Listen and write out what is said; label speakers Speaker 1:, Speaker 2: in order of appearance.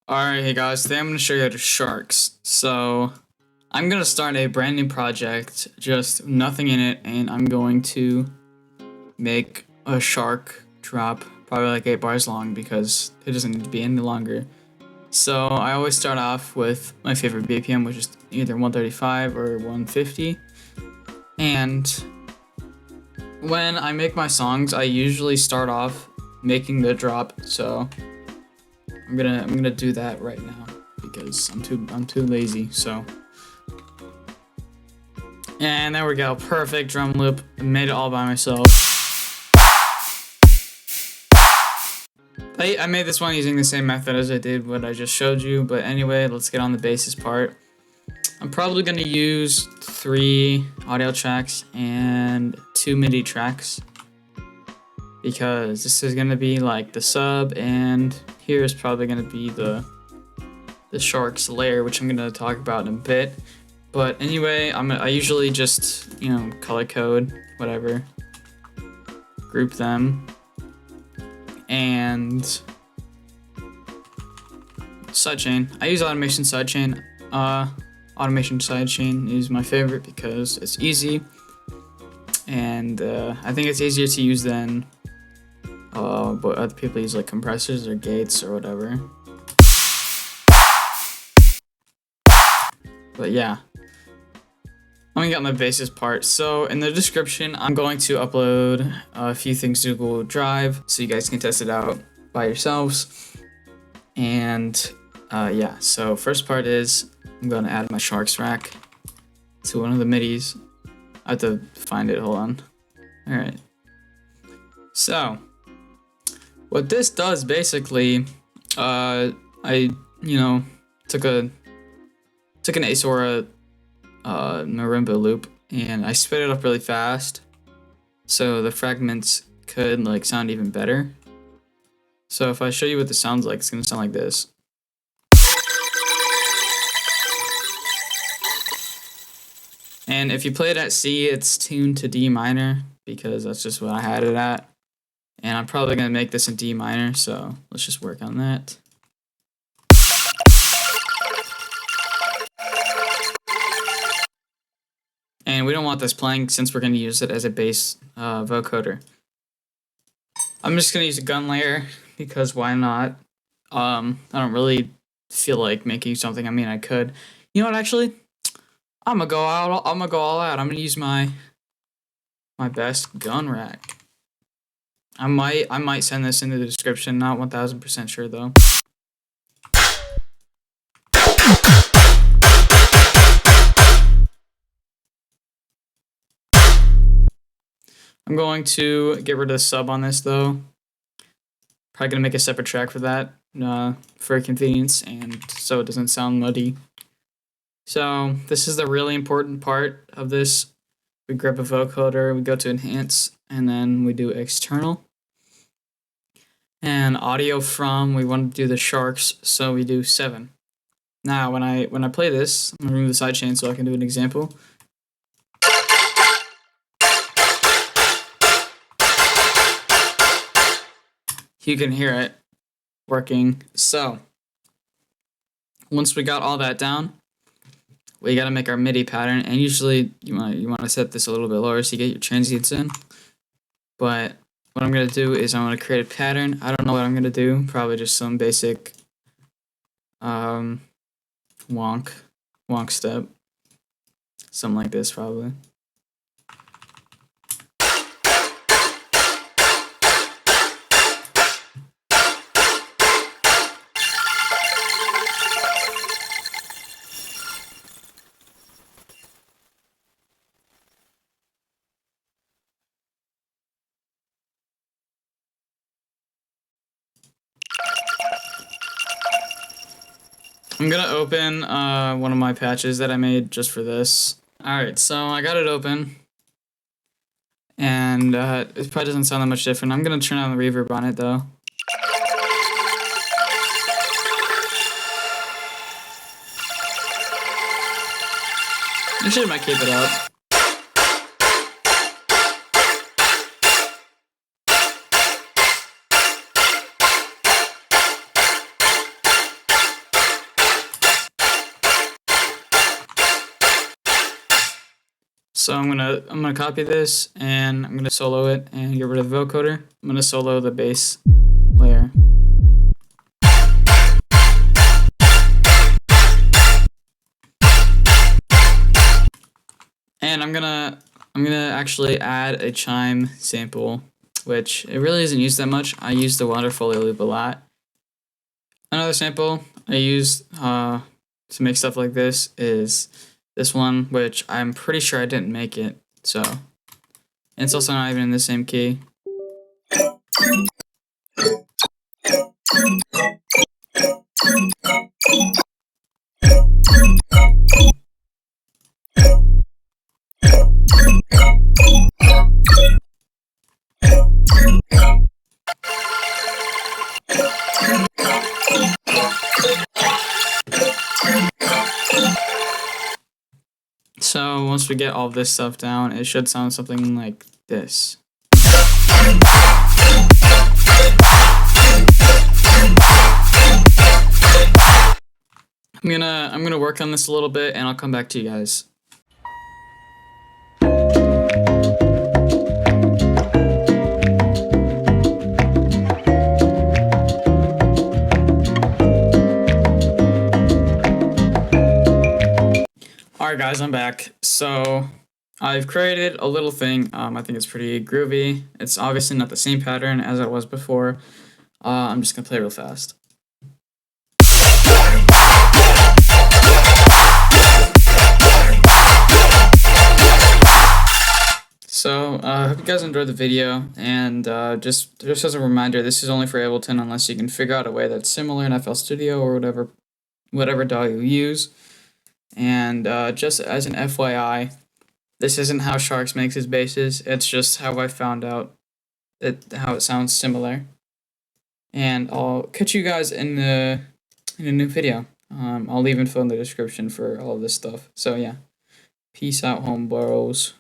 Speaker 1: Alright, hey guys, today I'm going to show you how to sharks. So, I'm going to start a brand new project, just nothing in it, and I'm going to make a shark drop, probably like 8 bars long because it doesn't need to be any longer. So, I always start off with my favorite BPM, which is either 135 or 150. And when I make my songs, I usually start off making the drop, so I'm gonna do that right now because I'm too lazy. So, and there we go, perfect drum loop. I made it all by myself. I made this one using the same method as I did what I just showed you. But anyway, let's get on the basis part. I'm probably gonna use 3 audio tracks and 2 MIDI tracks because this is gonna be like the sub, and here's probably gonna be the sharks layer, which I'm gonna talk about in a bit. But anyway, I usually just color code whatever, group them, and sidechain. I use automation sidechain. Automation sidechain is my favorite because it's easy, and I think it's easier to use than what other people use, like compressors or gates or whatever. But yeah, let me get on the basis part. So in the description, I'm going to upload a few things to Google Drive so you guys can test it out by yourselves. And yeah, so first part is I'm going to add my sharks rack to one of the MIDIs. I have to find it, hold on. All right. So what this does basically, I took an Asora marimba loop and I sped it up really fast so the fragments could like sound even better. So if I show you what this sounds like, it's gonna sound like this. And if you play it at C, it's tuned to D minor because that's just what I had it at. And I'm probably gonna make this in D minor, so let's just work on that. And we don't want this playing since we're going to use it as a bass vocoder. I'm just going to use a gun layer because why not? I don't really feel like making something. I mean, I could. You know what? Actually, I'm gonna go out. I'm gonna go all out. I'm gonna use my best gun rack. I might send this in the description. Not 1000% sure though. I'm going to get rid of the sub on this though. Probably gonna make a separate track for that, for convenience and so it doesn't sound muddy. So this is the really important part of this. We grab a vocoder, we go to enhance, and then we do external. And audio from, we want to do the sharks, so we do 7. Now when I play this, I'm gonna remove the sidechain so I can do an example. You can hear it working. So once we got all that down, we got to make our MIDI pattern, and usually you want to set this a little bit lower so you get your transients in. But what I'm gonna do is I'm gonna create a pattern. I don't know what I'm gonna do. Probably just some basic wonk step, something like this probably. I'm gonna open one of my patches that I made just for this. Alright, so I got it open. And it probably doesn't sound that much different. I'm gonna turn on the reverb on it though. Actually, I might keep it up. So I'm gonna copy this and I'm gonna solo it and get rid of the vocoder. I'm gonna solo the bass layer. And I'm gonna actually add a chime sample, which it really isn't used that much. I use the waterfolio loop a lot. Another sample I use to make stuff like this is this one, which I'm pretty sure I didn't make it. So, and it's also not even in the same key. So once we get all this stuff down, it should sound something like this. I'm gonna work on this a little bit and I'll come back to you guys. Alright guys, I'm back. So I've created a little thing. I think it's pretty groovy. It's obviously not the same pattern as it was before. I'm just gonna play real fast. So I hope you guys enjoyed the video, and just as a reminder, this is only for Ableton unless you can figure out a way that's similar in FL Studio or whatever DAW you use. And just as an FYI, this isn't how Sharks makes his basses. It's just how I found out how it sounds similar. And I'll catch you guys in a new video. I'll leave info in the description for all of this stuff. So yeah, peace out, homebros.